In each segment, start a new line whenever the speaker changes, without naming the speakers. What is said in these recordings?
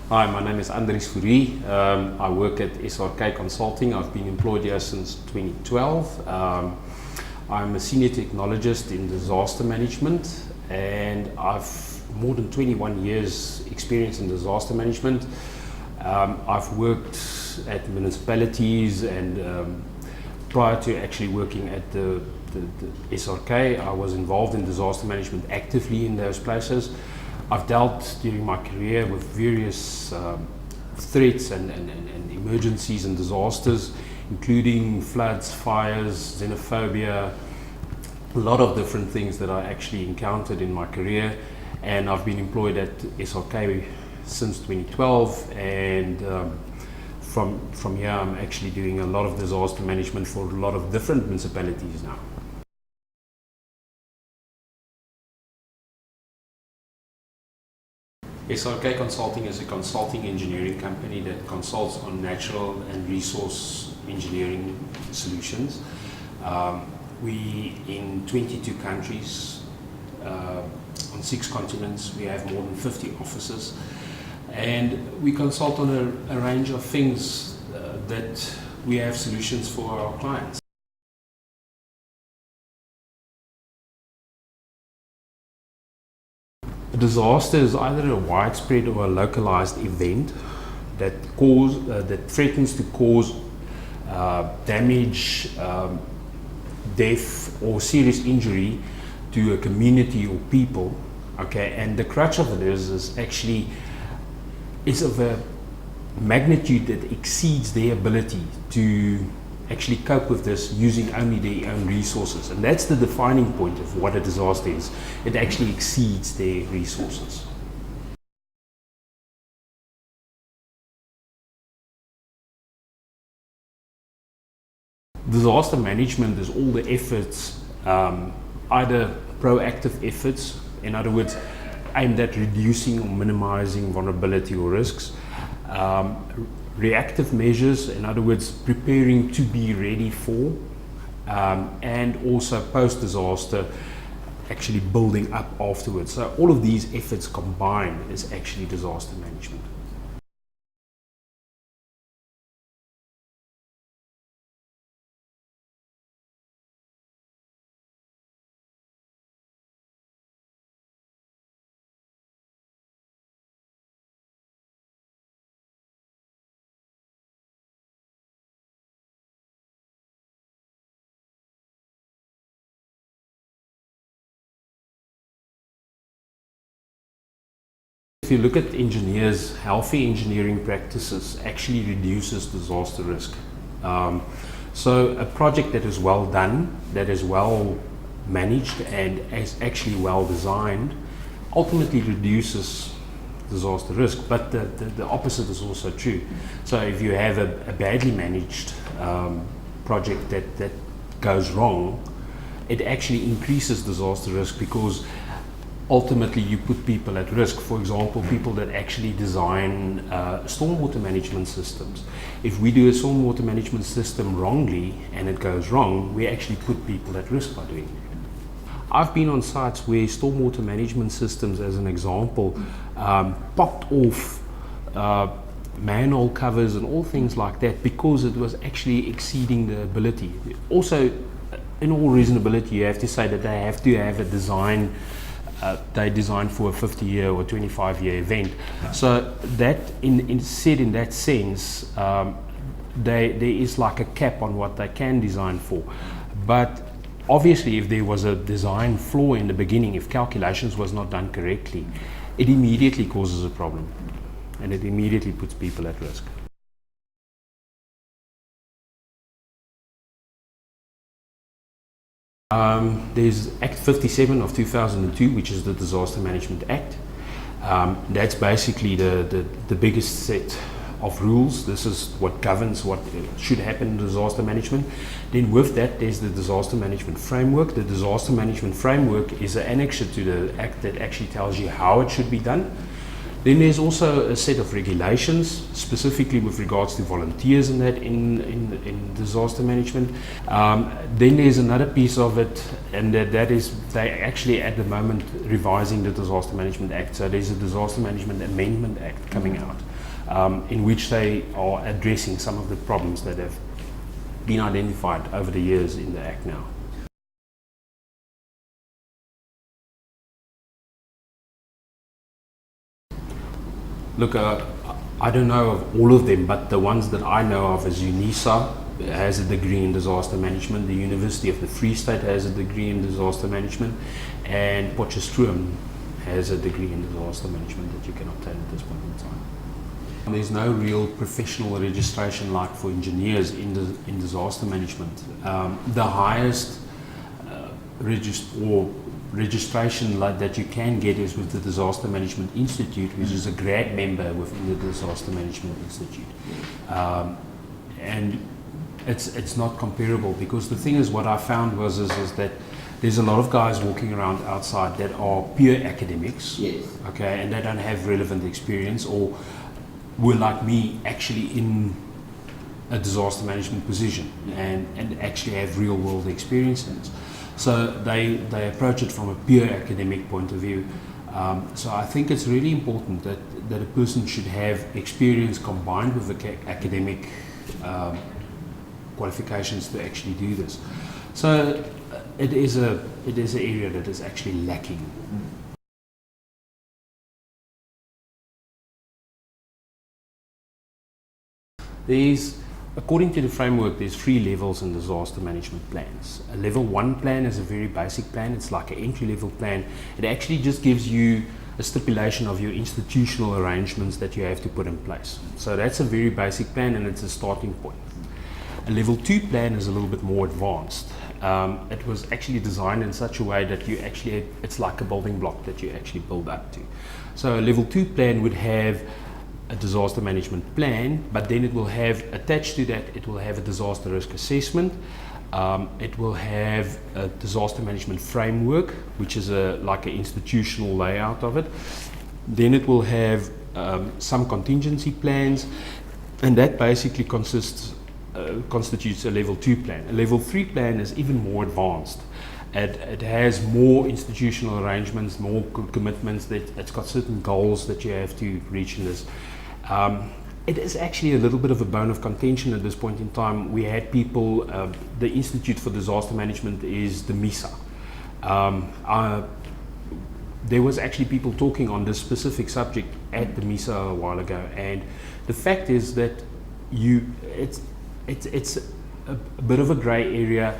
Hi, my name is Andries Fourie. I work at SRK Consulting. I've been employed here since 2012. I'm a senior technologist in disaster management, and I've more than 21 years experience in disaster management. I've worked at municipalities, and prior to actually working at the SRK, I was involved in disaster management actively in those places. I've dealt during my career with various threats and emergencies and disasters, including floods, fires, xenophobia, a lot of different things that I actually encountered in my career. And I've been employed at SRK since 2012, and from here I'm actually doing a lot of disaster management for a lot of different municipalities now. SRK Consulting is a consulting engineering company that consults on natural and resource engineering solutions. We in 22 countries, on 6 continents. We have more than 50 offices, and we consult on a range of things that we have solutions for our clients. A disaster is either a widespread or a localized event that threatens to cause damage, death, or serious injury to a community or people. Okay, and the crux of it is actually of a magnitude that exceeds their ability to actually cope with this using only their own resources. And that's the defining point of what a disaster is. It actually exceeds their resources. Disaster management is all the efforts, either proactive efforts, in other words, aimed at reducing or minimizing vulnerability or risks. Reactive measures, in other words, preparing to be ready for, and also post-disaster, actually building up afterwards. So all of these efforts combined is actually disaster management. If you look at engineers, healthy engineering practices actually reduces disaster risk. So a project that is well done, that is well managed, and is actually well designed, ultimately reduces disaster risk. But the opposite is also true. So if you have a badly managed project that goes wrong, it actually increases disaster risk, because ultimately you put people at risk. For example, people that actually design stormwater management systems. If we do a stormwater management system wrongly and it goes wrong, we actually put people at risk by doing it. I've been on sites where stormwater management systems, as an example, popped off manhole covers and all things like that, because it was actually exceeding the ability. Also, in all reasonability, you have to say that they have to have a design. They designed for a 50-year or 25-year event. So that, said in that sense, there is like a cap on what they can design for. But obviously, if there was a design flaw in the beginning, if calculations was not done correctly, it immediately causes a problem, and it immediately puts people at risk. There's Act 57 of 2002, which is the Disaster Management Act. That's basically the biggest set of rules. This is what governs what should happen in disaster management. Then with that, there's the Disaster Management Framework. The Disaster Management Framework is an annexure to the Act that actually tells you how it should be done. Then there's also a set of regulations, specifically with regards to volunteers in that in disaster management. Then there's another piece of it, and that is they actually at the moment revising the Disaster Management Act. So there's a Disaster Management Amendment Act coming out. in which they are addressing some of the problems that have been identified over the years in the Act now. Look, I don't know of all of them, but the ones that I know of is UNISA has a degree in disaster management, the University of the Free State has a degree in disaster management, and Potchefstroom has a degree in disaster management that you can obtain at this point in time. And there's no real professional registration like for engineers in disaster management. The highest registration that you can get is with the Disaster Management Institute, which is a grad member within the Disaster Management Institute. And it's not comparable, because the thing is, what I found was that there's a lot of guys walking around outside that are pure academics,
yes,
okay, and they don't have relevant experience, or were like me actually in a disaster management position and actually have real world experiences. So they approach it from a pure academic point of view. So I think it's really important that a person should have experience combined with the academic qualifications to actually do this. So it is an area that is actually lacking. According to the framework, there's 3 levels in disaster management plans. A level 1 plan is a very basic plan. It's like an entry-level plan. It actually just gives you a stipulation of your institutional arrangements that you have to put in place. So that's a very basic plan, and it's a starting point. A level 2 plan is a little bit more advanced. It was actually designed in such a way that it's like a building block that you actually build up to. So a level 2 plan would have a disaster management plan, but then it will have, attached to that, it will have a disaster risk assessment. It will have a disaster management framework, which is like an institutional layout of it. Then it will have some contingency plans, and that basically constitutes a level 2 plan. A level 3 plan is even more advanced. It has more institutional arrangements, more commitments. It's got certain goals that you have to reach in this. It is actually a little bit of a bone of contention at this point in time. We had people, the Institute for Disaster Management is the MISA. There was actually people talking on this specific subject at the MISA a while ago, and the fact is that it's a bit of a grey area.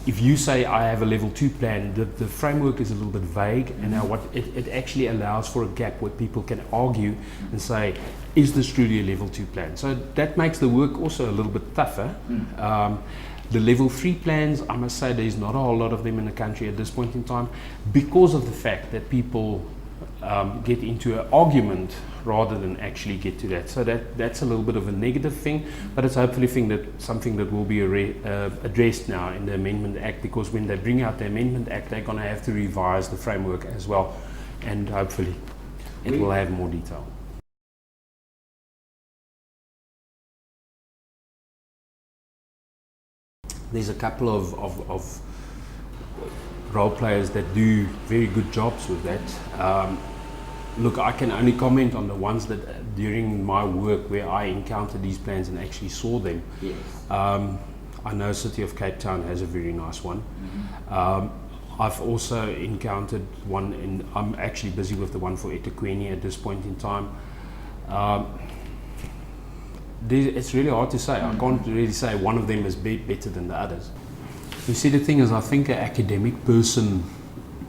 If you say I have a level 2 plan, the framework is a little bit vague, and now what it actually allows for a gap where people can argue and say, is this truly a level 2 plan? So that makes the work also a little bit tougher. The level 3 plans, I must say there's not a whole lot of them in the country at this point in time, because of the fact that people get into an argument rather than actually get to that. So that's a little bit of a negative thing, but it's hopefully something that will be addressed now in the Amendment Act, because when they bring out the Amendment Act, they're going to have to revise the framework as well, and hopefully it will have more detail. There's a couple of role players that do very good jobs with that. Look, I can only comment on the ones that during my work where I encountered these plans and actually saw them.
Yes.
I know City of Cape Town has a very nice one. I've also encountered one, I'm actually busy with the one for eThekwini at this point in time. It's really hard to say. I can't really say one of them is better than the others. You see, the thing is, I think an academic person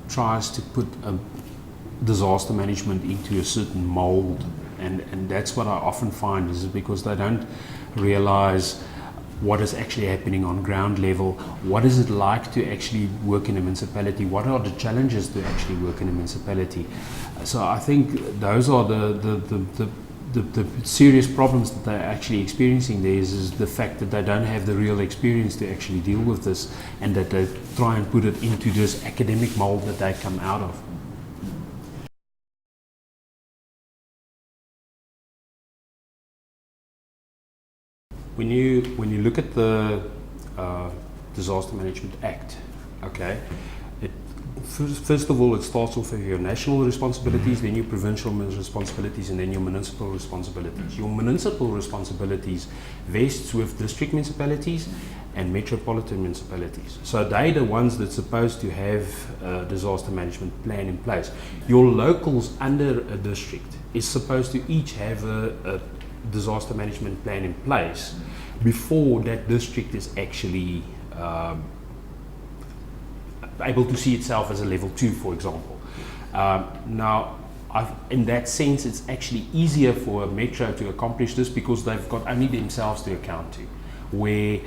tries to put a disaster management into a certain mold, and that's what I often find, is because they don't realize what is actually happening on ground level. What is it like to actually work in a municipality? What are the challenges to actually work in a municipality? So I think those are the serious problems that they're actually experiencing there is the fact that they don't have the real experience to actually deal with this, and that they try and put it into this academic mold that they come out of. When you look at the Disaster Management Act, okay, it First of all, it starts off with your national responsibilities, then your provincial responsibilities, and then your municipal responsibilities. Your municipal responsibilities vests with district municipalities and metropolitan municipalities. So they're the ones that's supposed to have a disaster management plan in place. Your locals under a district is supposed to each have a disaster management plan in place before that district is actually able to see itself as a level 2, for example. Now, in that sense, it's actually easier for a metro to accomplish this because they've got only themselves to account to. Where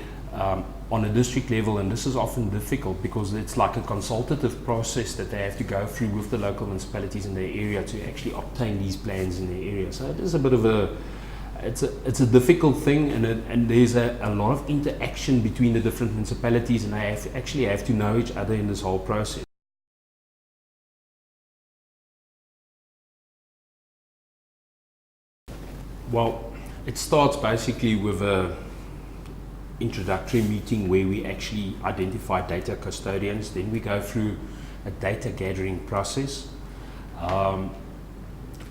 on a district level, and this is often difficult because it's like a consultative process that they have to go through with the local municipalities in their area to actually obtain these plans in their area. So it is a bit of it's a difficult thing, and there's a lot of interaction between the different municipalities, and they actually have to know each other in this whole process. Well, it starts basically with a introductory meeting where we actually identify data custodians. Then we go through a data gathering process.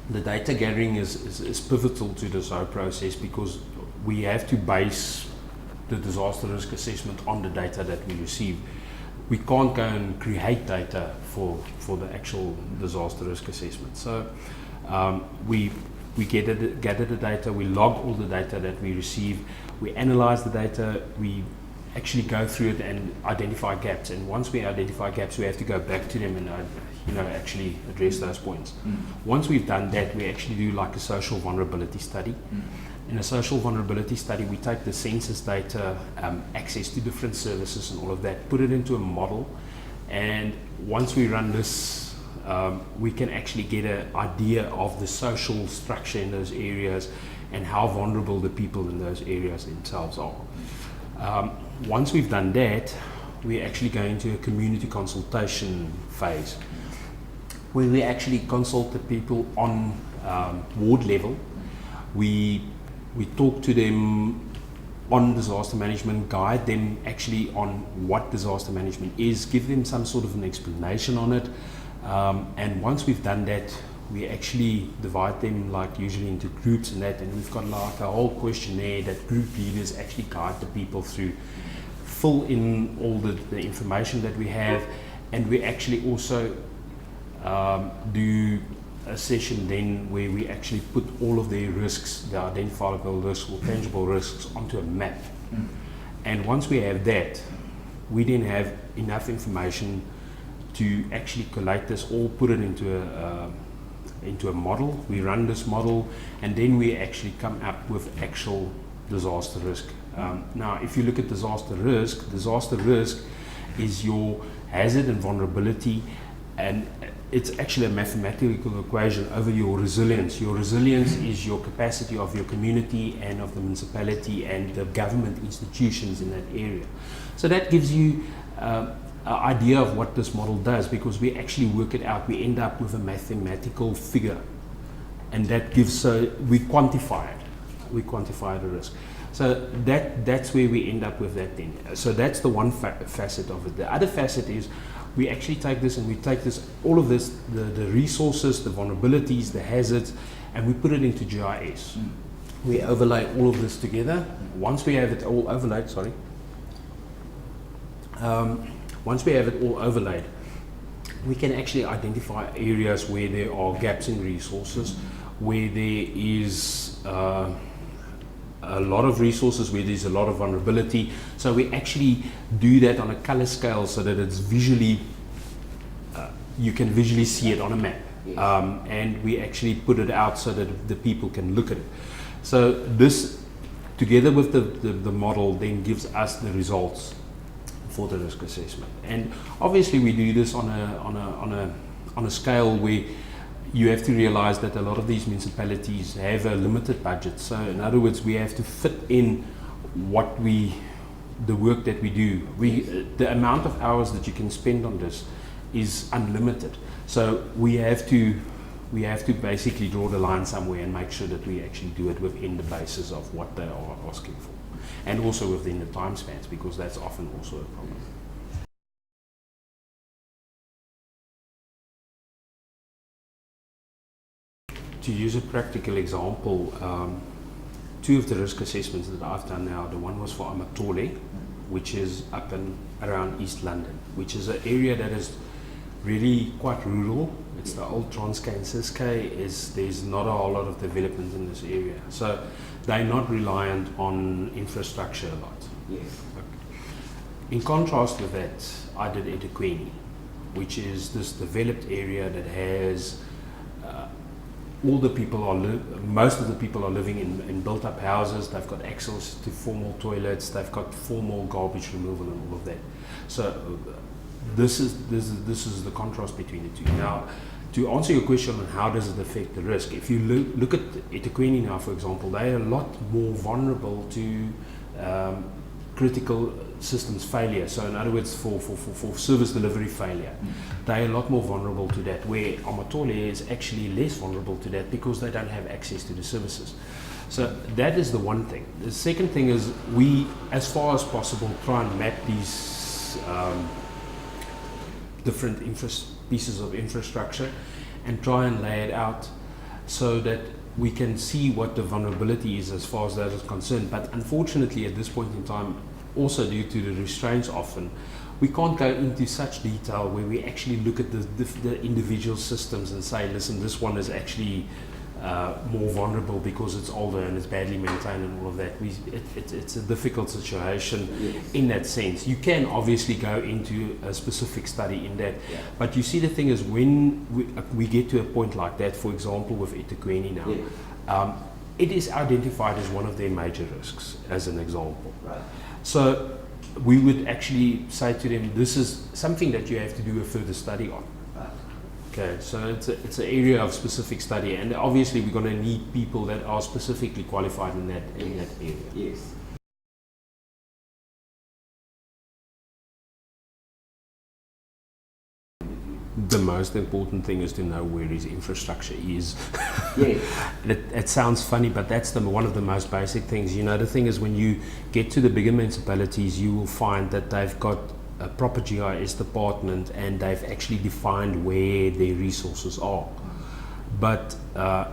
The data gathering is pivotal to this whole process because we have to base the disaster risk assessment on the data that we receive. We can't go and create data for the actual disaster risk assessment. So we gather the data, we log all the data that we receive, we analyze the data, we actually go through it and identify gaps. And once we identify gaps, we have to go back to them and actually address those points. Once we've done that, we actually do like a social vulnerability study. In a social vulnerability study, we take the census data, access to different services and all of that, put it into a model, and once we run this, we can actually get an idea of the social structure in those areas and how vulnerable the people in those areas themselves are. Once we've done that, we actually go into a community consultation phase where we actually consult the people on ward level. We talk to them on disaster management, guide them actually on what disaster management is, give them some sort of an explanation on it. And once we've done that, we actually divide them like usually into groups and that, and we've got like a whole questionnaire that group leaders actually guide the people through, fill in all the information that we have, and we actually also do a session then where we actually put all of their risks, the identifiable risks or tangible risks, onto a map. And once we have that, we then have enough information to actually collate this all, put it into a model. We run this model, and then we actually come up with actual disaster risk. Now, if you look at disaster risk is your hazard and vulnerability, and it's actually a mathematical equation over your resilience. Your resilience is your capacity of your community and of the municipality and the government institutions in that area. So that gives you an idea of what this model does, because we actually work it out. We end up with a mathematical figure, and that gives, we quantify it. We quantify the risk. So that's where we end up with that then. So that's the one facet of it. The other facet is we actually take this and we take this, all of this, the resources, the vulnerabilities, the hazards, and we put it into GIS. We overlay all of this together. Once we have it all overlaid, once we have it all overlaid, we can actually identify areas where there are gaps in resources, where there is a lot of resources, where there's a lot of vulnerability. So we actually do that on a color scale so that it's visually, you can visually see it on a map. Yes. And we actually put it out so that the people can look at it. So this, together with the model, then gives us the results for the risk assessment. And obviously we do this on a scale where you have to realize that a lot of these municipalities have a limited budget. So in other words, we have to fit in the work that we do. The amount of hours that you can spend on this is unlimited. So we have to basically draw the line somewhere and make sure that we actually do it within the basis of what they are asking for, and also within the time spans, because that's often also a problem. to use a practical example, two of the risk assessments that I've done now, the one was for Amatole, which is up and around East London, which is an area that is really quite rural. It's the old Transkei and Ciskei. There's not a whole lot of development in this area. So they're not reliant on infrastructure a lot.
Yes.
In contrast with that, I did eThekwini, which is this developed area that has most of the people are living in built-up houses. They've got access to formal toilets. They've got formal garbage removal and all of that. So this is the contrast between the two. Now, to answer your question on how does it affect the risk, if you look at eThekwini now, for example, they are a lot more vulnerable to critical systems failure. So in other words, for service delivery failure, they're a lot more vulnerable to that, where Amatole is actually less vulnerable to that because they don't have access to the services. So that is the one thing. The second thing is we, as far as possible, try and map these different pieces of infrastructure and try and lay it out so that we can see what the vulnerability is as far as that is concerned. But unfortunately, at this point in time, also due to the restraints often, we can't go into such detail where we actually look at the individual systems and say, listen, this one is actually more vulnerable because it's older and it's badly maintained and all of that. It's a difficult situation. Yes. In that sense. You can obviously go into a specific study in that, yeah. But you see, the thing is, when we get to a point like that, for example with eThekwini now, yeah. It is identified as one of their major risks, as an example. Right. So we would actually say to them, this is something that you have to do a further study on. Right. Okay, so it's an area of specific study, and obviously we're going to need people that are specifically qualified in that area.
Yes.
The most important thing is to know where his infrastructure is.
Yeah.
It sounds funny, but that's one of the most basic things. You know, the thing is, when you get to the bigger municipalities, you will find that they've got a proper GIS department and they've actually defined where their resources are. But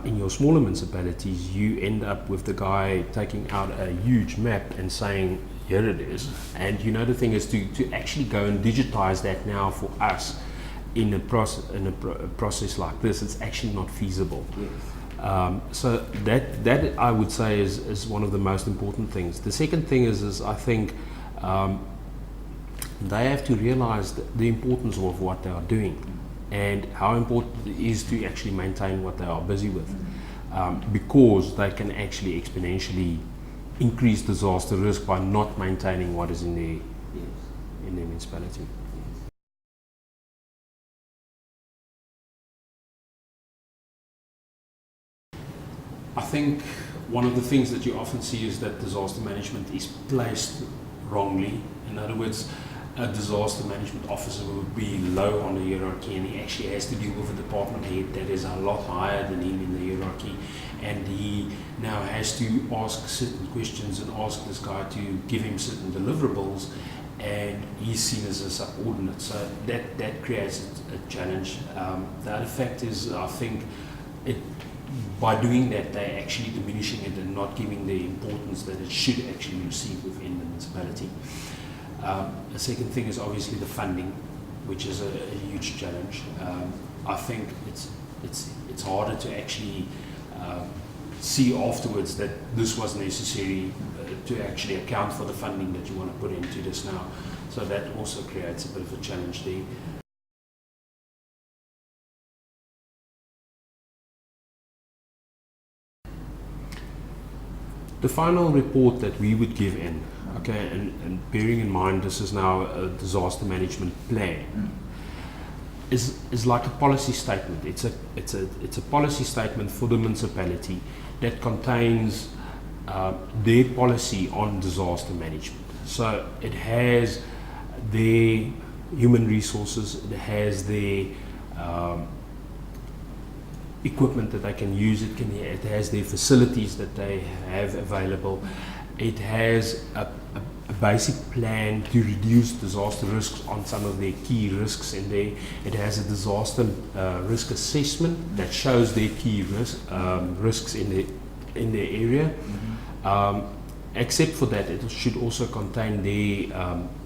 in your smaller municipalities, you end up with the guy taking out a huge map and saying, here it is. And you know, the thing is to actually go and digitize that now for us in a process like this, it's actually not feasible. Yes. So that I would say is one of the most important things. The second thing is I think they have to realize the importance of what they are doing and how important it is to actually maintain what they are busy with, because they can actually exponentially increase disaster risk by not maintaining what is in their municipality. I think one of the things that you often see is that disaster management is placed wrongly. In other words, a disaster management officer would be low on the hierarchy, and he actually has to deal with a department head that is a lot higher than him in the hierarchy, and he now has to ask certain questions and ask this guy to give him certain deliverables, and he's seen as a subordinate. So that creates a challenge. The other fact is, I think by doing that, they're actually diminishing it and not giving the importance that it should actually receive within the municipality. The second thing is obviously the funding, which is a huge challenge. I think it's harder to actually see afterwards that this was necessary to actually account for the funding that you want to put into this now. So that also creates a bit of a challenge there. The final report that we would give in, okay, and bearing in mind this is now a disaster management plan, is like a policy statement. It's a policy statement for the municipality that contains their policy on disaster management. So it has their human resources, it has their equipment that they can use, it has their facilities that they have available, it has a basic plan to reduce disaster risks on some of their key risks in there. It has a disaster risk assessment that shows their key risks in the area. Except for that, it should also contain the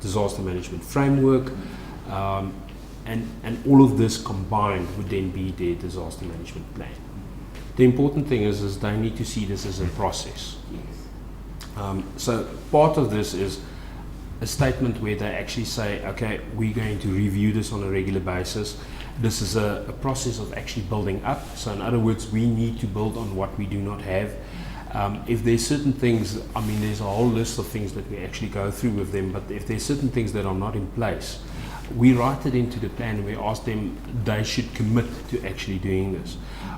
disaster management framework, and all of this combined would then be their disaster management plan. The important thing is they need to see this as a process. So part of this is a statement where they actually say, okay, we're going to review this on a regular basis. This is a process of actually building up. So in other words, we need to build on what we do not have. If there's certain things, I mean, there's a whole list of things that we actually go through with them, but if there's certain things that are not in place, we write it into the plan and we ask them they should commit to actually doing this.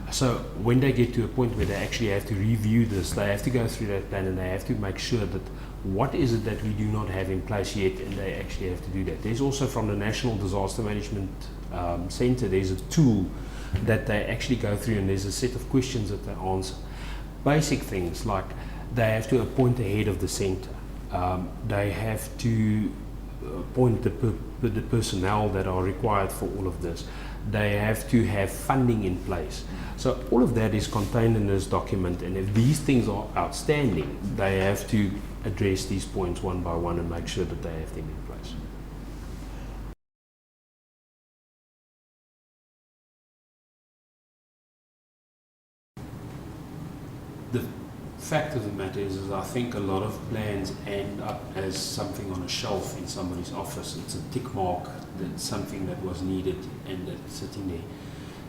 So when they get to a point where they actually have to review this, they have to go through that plan and they have to make sure that what is it that we do not have in place yet, and they actually have to do that. There's also from the National Disaster Management Center, there's a tool that they actually go through, and there's a set of questions that they answer. Basic things like they have to appoint a head of the center. They have to appoint the personnel that are required for all of this. They have to have funding in place. So all of that is contained in this document, and if these things are outstanding, they have to address these points one by one and make sure that they have them in place. The fact of the matter is I think a lot of plans end up as something on a shelf in somebody's office. It's a tick mark, that's something that was needed and that's sitting there.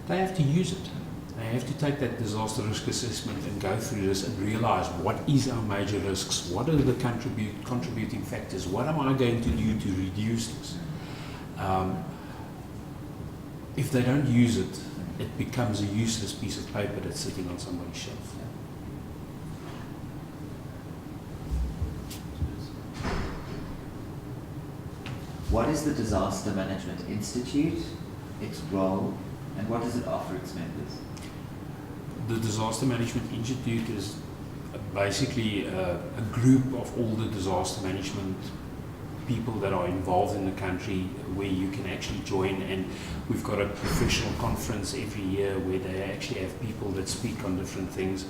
They have to use it. They have to take that disaster risk assessment and go through this and realize what is our major risks, what are the contributing factors, what am I going to do to reduce this. If they don't use it, it becomes a useless piece of paper that's sitting on somebody's shelf.
What is the Disaster Management Institute, its role, and what does it offer its members?
The Disaster Management Institute is basically a group of all the disaster management people that are involved in the country where you can actually join, and we've got a professional conference every year where they actually have people that speak on different things.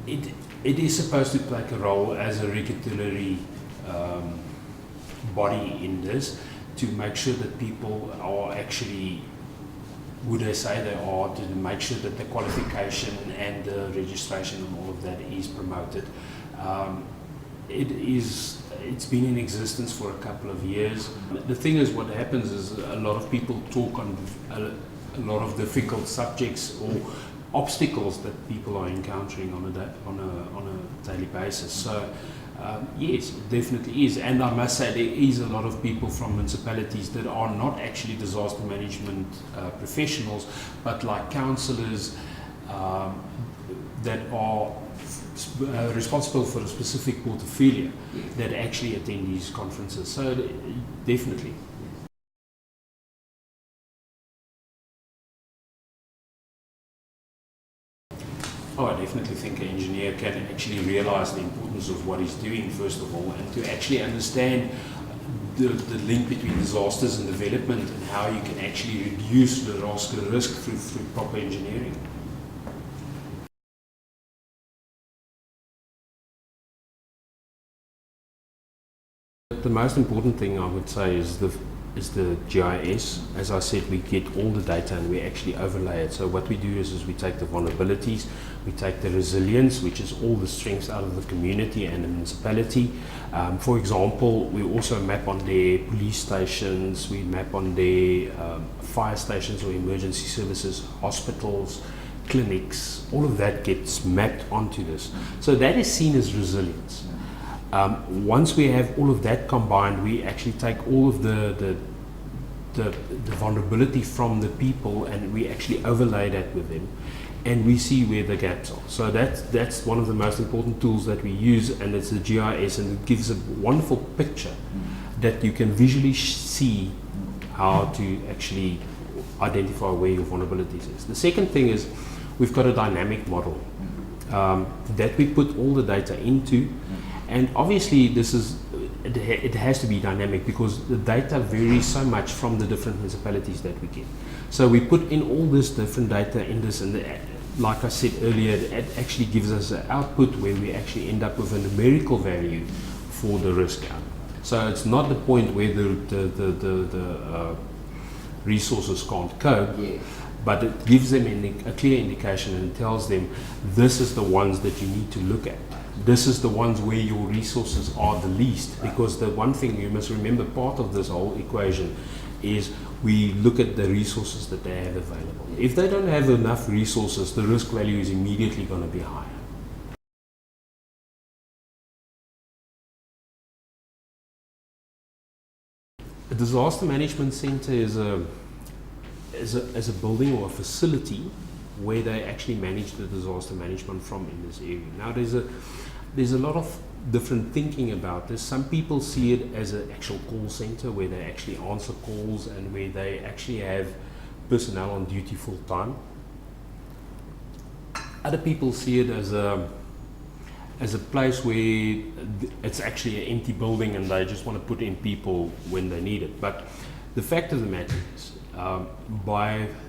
It is supposed to play a role as a regulatory body in this to make sure that people are actually who they say they are, to make sure that the qualification and the registration and all of that is promoted. It's been in existence for a couple of years. The thing is, what happens is a lot of people talk on a lot of difficult subjects or obstacles that people are encountering on a daily basis. So yes, it definitely is. And I must say there is a lot of people from municipalities that are not actually disaster management professionals, but like councillors that are responsible for a specific portfolio that actually attend these conferences. So definitely. Oh, I definitely think an engineer can actually realize the importance of what he's doing, first of all, and to actually understand the link between disasters and development and how you can actually reduce the risk through proper engineering. The most important thing I would say is the GIS. As I said, we get all the data and we actually overlay it. So what we do is we take the vulnerabilities, we take the resilience, which is all the strengths out of the community and the municipality. For example, we also map on their police stations, we map on their fire stations or emergency services, hospitals, clinics, all of that gets mapped onto this. So that is seen as resilience. Once we have all of that combined, we actually take all of the vulnerability from the people and we actually overlay that with them, and we see where the gaps are. So that's one of the most important tools that we use, and it's the GIS, and it gives a wonderful picture that you can visually see how to actually identify where your vulnerabilities is. The second thing is we've got a dynamic model that we put all the data into, And obviously it has to be dynamic because the data varies so much from the different municipalities that we get. So we put in all this different data in this, and like I said earlier, it actually gives us an output where we actually end up with a numerical value for the risk. So it's not the point where the resources can't cope,
Yeah.
but it gives them a clear indication and tells them this is the ones that you need to look at. This is the ones where your resources are the least, because the one thing you must remember, part of this whole equation is we look at the resources that they have available. If they don't have enough resources, the risk value is immediately going to be higher. A disaster management center is a building or a facility where they actually manage the disaster management from in this area. Now there's a lot of different thinking about this. Some people see it as an actual call center where they actually answer calls and where they actually have personnel on duty full time. Other people see it as a place where it's actually an empty building and they just want to put in people when they need it. But the fact of the matter is,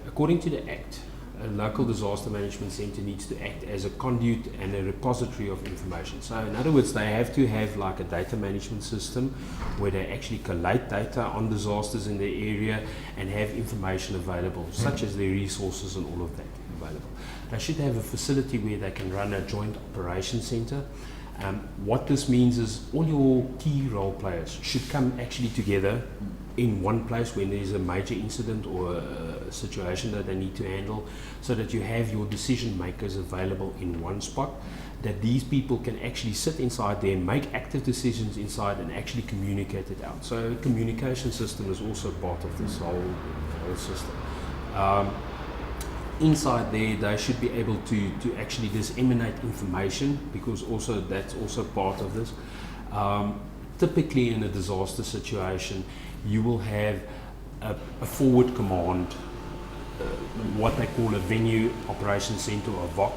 according to the Act, a local disaster management centre needs to act as a conduit and a repository of information. So in other words, they have to have like a data management system where they actually collate data on disasters in their area and have information available, such as their resources and all of that available. They should have a facility where they can run a joint operations centre. What this means is all your key role players should come actually together in one place when there's a major incident or a situation that they need to handle, so that you have your decision makers available in one spot, that these people can actually sit inside there, make active decisions inside and actually communicate it out. So a communication system is also part of this whole system. Inside there, they should be able to actually disseminate information, because also that's also part of this. Typically in a disaster situation, you will have a forward command, what they call a venue operations center or VOC.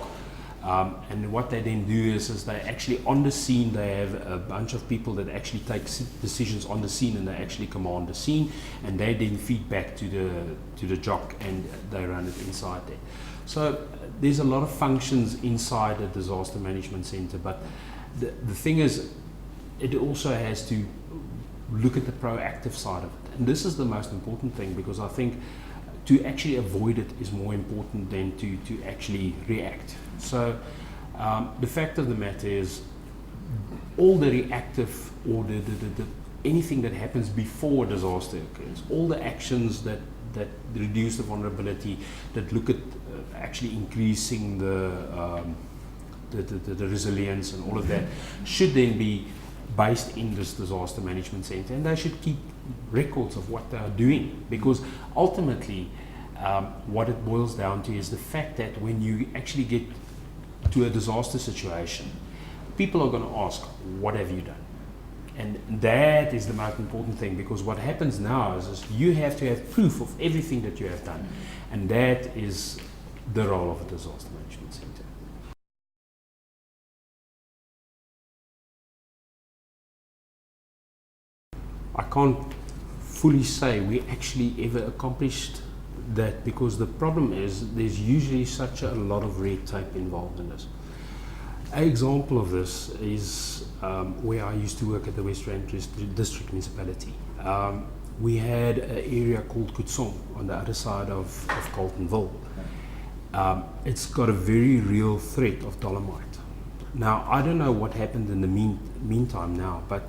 And what they then do is they actually on the scene, they have a bunch of people that actually take decisions on the scene, and they actually command the scene, and they then feed back to the JOC and they run it inside there. So there's a lot of functions inside a disaster management center, but the thing is, it also has to look at the proactive side of it. And this is the most important thing, because I think to actually avoid it is more important than to actually react. So the fact of the matter is, all the reactive or the anything that happens before a disaster occurs, all the actions that reduce the vulnerability, that look at actually increasing the resilience and all of that, should then be based in this disaster management center, and they should keep records of what they are doing, because ultimately what it boils down to is the fact that when you actually get to a disaster situation, people are going to ask, what have you done? And that is the most important thing, because what happens now is you have to have proof of everything that you have done, and that is the role of a disaster management center. I can't fully say we actually ever accomplished that, because the problem is there's usually such a lot of red tape involved in this. An example of this is where I used to work at the West Rand District Municipality. We had an area called Kutsong on the other side of Carltonville. It's got a very real threat of dolomite. Now, I don't know what happened in the meantime now, but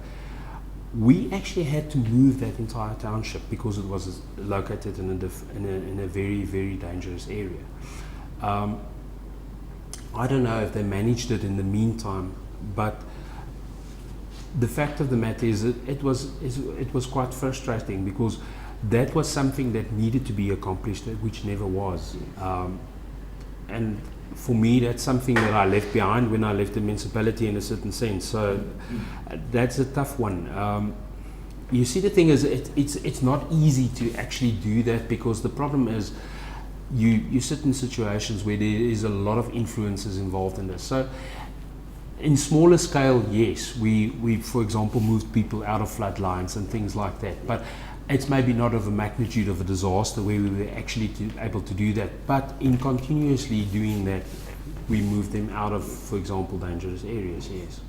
we actually had to move that entire township because it was located in a very, very dangerous area. I don't know if they managed it in the meantime, but the fact of the matter is that it was quite frustrating, because that was something that needed to be accomplished, which never was. And for me, that's something that I left behind when I left the municipality, in a certain sense. So that's a tough one. You see, the thing is, it's not easy to actually do that, because the problem is you sit in situations where there is a lot of influences involved in this. So in smaller scale, yes, we for example moved people out of floodlines and things like that, but it's maybe not of a magnitude of a disaster where we were actually able to do that, but in continuously doing that, we moved them out of, for example, dangerous areas, yes.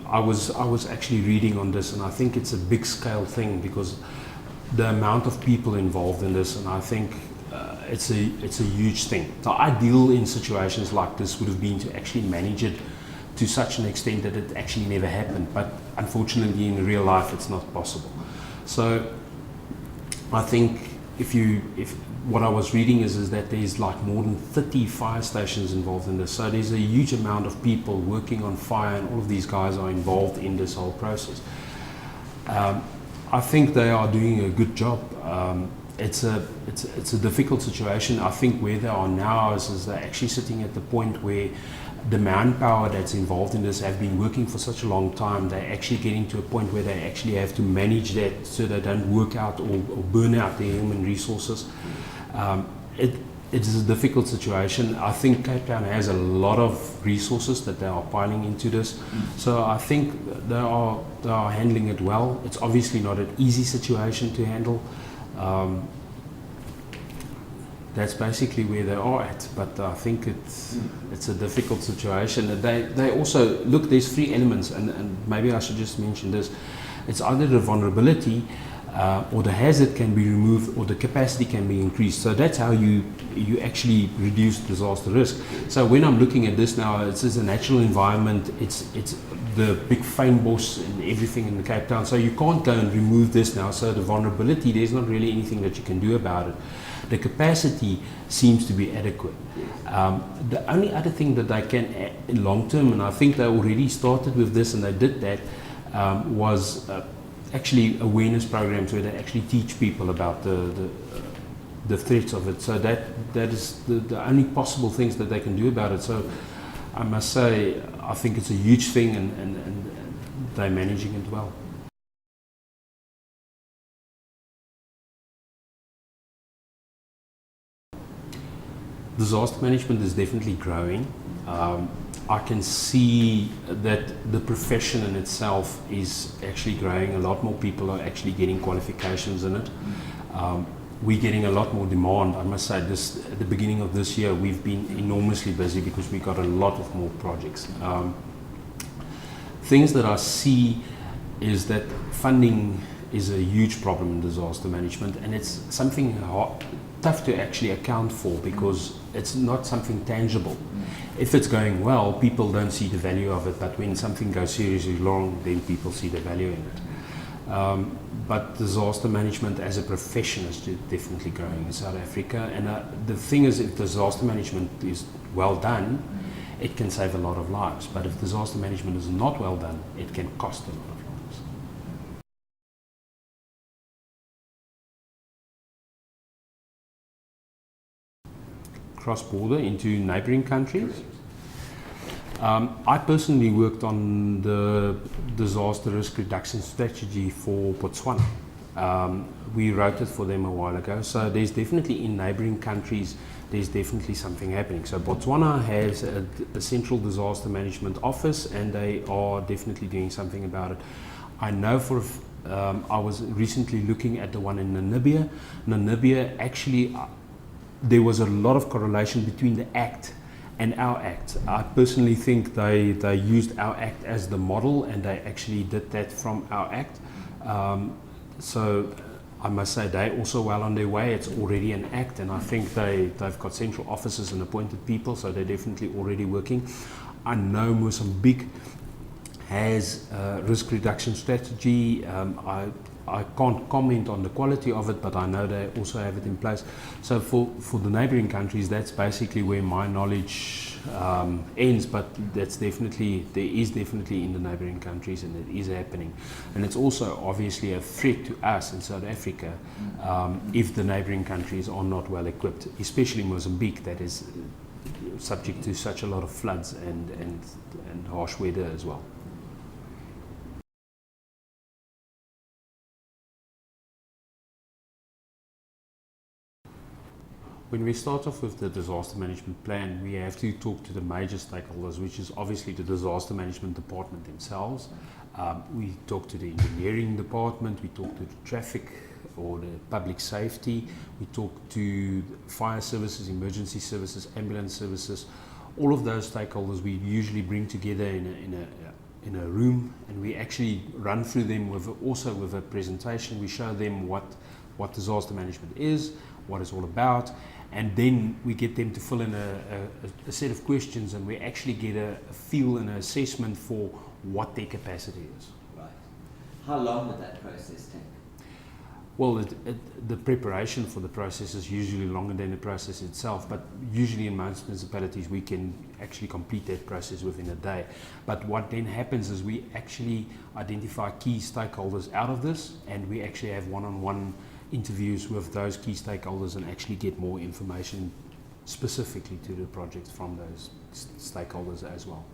I was actually reading on this, and I think it's a big scale thing because the amount of people involved in this, and I think it's a huge thing. The ideal in situations like this would have been to actually manage it to such an extent that it actually never happened, but unfortunately in real life it's not possible. So I think if what I was reading is that there's like more than 30 fire stations involved in this, so there's a huge amount of people working on fire, and all of these guys are involved in this whole process. I think they are doing a good job. It's a difficult situation. I think where they are now is they're actually sitting at the point where the manpower that's involved in this have been working for such a long time. They're actually getting to a point where they actually have to manage that so they don't work out or burn out their human resources. It is a difficult situation. I think Cape Town has a lot of resources that they are piling into this. So I think they are handling it well. It's obviously not an easy situation to handle. That's basically where they are at, but I think it's a difficult situation. They also, look, there's three elements, and maybe I should just mention this. It's either the vulnerability, or the hazard can be removed, or the capacity can be increased. So that's how you actually reduce disaster risk. So when I'm looking at this now, it's a natural environment, it's the big fynbos and everything in the Cape Town, so you can't go and remove this now. So the vulnerability, there's not really anything that you can do about it. The capacity seems to be adequate. The only other thing that they can in long term, and I think they already started with this and they did that, was actually awareness programs where they actually teach people about the threats of it. So that is the only possible things that they can do about it. So I must say, I think it's a huge thing, and they're managing it well. Disaster management is definitely growing. I can see that the profession in itself is actually growing. A lot more people are actually getting qualifications in it. We're getting a lot more demand. I must say, at the beginning of this year, we've been enormously busy because we got a lot of more projects. Things that I see is that funding is a huge problem in disaster management, and it's something tough to actually account for because it's not something tangible. If it's going well, people don't see the value of it, but when something goes seriously wrong, then people see the value in it. But disaster management as a profession is definitely growing in South Africa, and the thing is, if disaster management is well done, it can save a lot of lives, but if disaster management is not well done, it can cost a lot of lives. Cross-border into neighboring countries. I personally worked on the disaster risk reduction strategy for Botswana. We wrote it for them a while ago, so there's definitely in neighboring countries, there's definitely something happening. So Botswana has a central disaster management office, and they are definitely doing something about it. I know I was recently looking at the one in Namibia. Namibia actually, there was a lot of correlation between the Act and our Act. I personally think they used our Act as the model, and they actually did that from our Act. So I must say they're also well on their way. It's already an Act, and I think they've got central offices and appointed people, so they're definitely already working. I know Mozambique has a risk reduction strategy. I can't comment on the quality of it, but I know they also have it in place. So for the neighboring countries, that's basically where my knowledge ends, but there is definitely in the neighboring countries, and it is happening. And it's also obviously a threat to us in South Africa if the neighboring countries are not well equipped, especially Mozambique, that is subject to such a lot of floods and harsh weather as well. When we start off with the disaster management plan, we have to talk to the major stakeholders, which is obviously the disaster management department themselves. We talk to the engineering department, we talk to the traffic or the public safety, we talk to fire services, emergency services, ambulance services. All of those stakeholders we usually bring together in a room, and we actually run through them also with a presentation. We show them what disaster management is, what it's all about, and then we get them to fill in a set of questions, and we actually get a feel and an assessment for what their capacity is.
Right. How long would that process take?
Well, the preparation for the process is usually longer than the process itself, but usually in most municipalities we can actually complete that process within a day. But what then happens is we actually identify key stakeholders out of this, and we actually have one-on-one interviews with those key stakeholders and actually get more information specifically to the project from those stakeholders as well.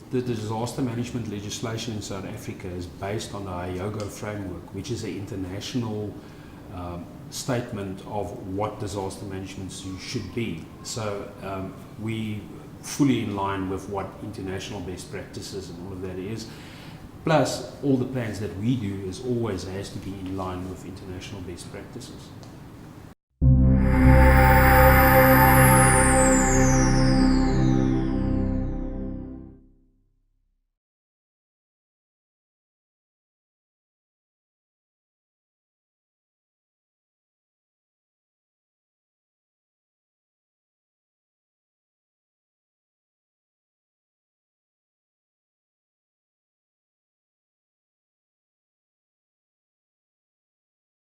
The disaster management legislation in South Africa is based on the IOGO framework, which is an international statement of what disaster management should be. So we fully in line with what international best practices and all of that is. Plus, all the plans that we do is always has to be in line with international best practices.